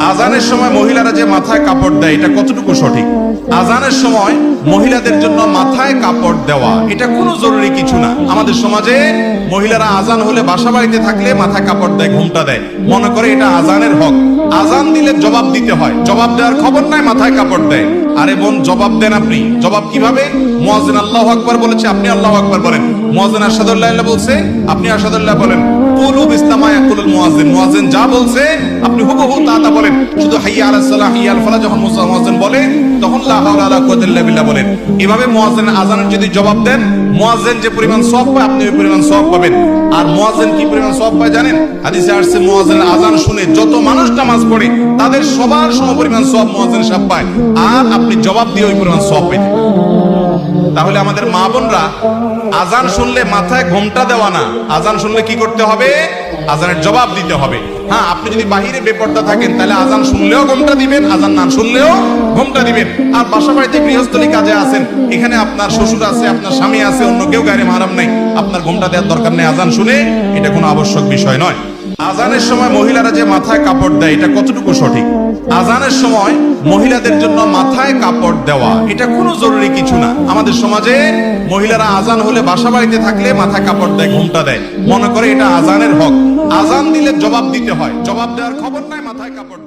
আজানের সময় মহিলারা যে মাথায় কাপড় দেয় এটা কতটুকু সঠিক? আজানের সময় মহিলাদের জন্য মাথায় কাপড় দেওয়া এটা কোনো জরুরি কিছু না। আমাদের সমাজে মহিলারা আজান হলে বাসা বাড়িতে থাকলে মাথায় কাপড় দেয়, ঘুমটা দেয়, মনে করে এটা আজানের হক। আজান দিলে জবাব দিতে হয়, জবাব দেওয়ার খবর নাই, মাথায় কাপড় দেয়। আরে বোন, জবাব দেন আপনি। জবাব কিভাবে? মুয়াজ্জিন আল্লাহু আকবার বলেছে, আপনি আল্লাহু আকবার বলেন। মুয়াজ্জিন আশহাদু আল্লা ইলাহা বলছে, আপনি আশহাদু আল্লাহ বলেন। কুলু বিসলামা ইয়াকুলুল মুয়াজ্জিন, মুয়াজ্জিন যা বলছে আপনি হুবহু তা বলেন। শুধু হাইয়া আলাস সালাহ হাইয়া আল ফালাহ যখন মুয়াজ্জিন বলে তখন লা হাওলা ওয়ালা কুওয়াতা ইল্লা বিল্লাহ বলেন। এভাবে মুয়াজ্জিন আজানের যদি জবাব দেন, মুয়াজ্জিন যে পরিমাণ সওয়াব পায় আপনি ওই পরিমাণ সওয়াব পাবেন। আর মুয়াজ্জিন কি পরিমাণ সওয়াব পায় জানেন? হাদিসে আসছে মুয়াজ্জিন আজান শুনে যত মানুষ নামাজ পড়ে তাদের সবার সমপরিমাণ সওয়াব মুয়াজ্জিন সাহেব পায়, আর আপনি জবাব দিয়ে ওই পরিমাণ সওয়াব পেতে। তাহলে আমাদের মা বোনরা আজান শুনলে মাথায় ঘোমটা দেওয়া না, আজান শুনলে কি করতে হবে? আজানের জবাব দিতে হবে। হ্যাঁ, আপনি যদি বাহিরে বেপর্দা থাকেন তাহলে আজান শুনলেও ঘোমটা দিবেন, আজান না শুনলেও ঘোমটা দিবেন। আর বাসা বাড়িতে গৃহস্থলী কাজে আছেন, এখানে আপনার শ্বশুর আছে, আপনার স্বামী আছে, অন্য কেউ গায়ে মাহারাম নাই, আপনার ঘোমটা দেওয়ার দরকার নেই। আজান শুনে এটা কোনো আবশ্যক বিষয় নয়। আজানের সময় মহিলারা যে মাথায় কাপড় দেয় এটা কতটুকু সঠিক? আজানের সময় মহিলাদের জন্য মাথায় কাপড় দেওয়া এটা কোনো জরুরি কিছু না। আমাদের সমাজে মহিলারা আজান হলে বাসা বাড়িতে থাকলে মাথায় কাপড় দেয়, ঘুমটা দেয়, মনে করে এটা আজানের হক। আজান দিলে জবাব দিতে হয়, জবাব দেওয়ার খবর নাই, মাথায় কাপড় দেয়।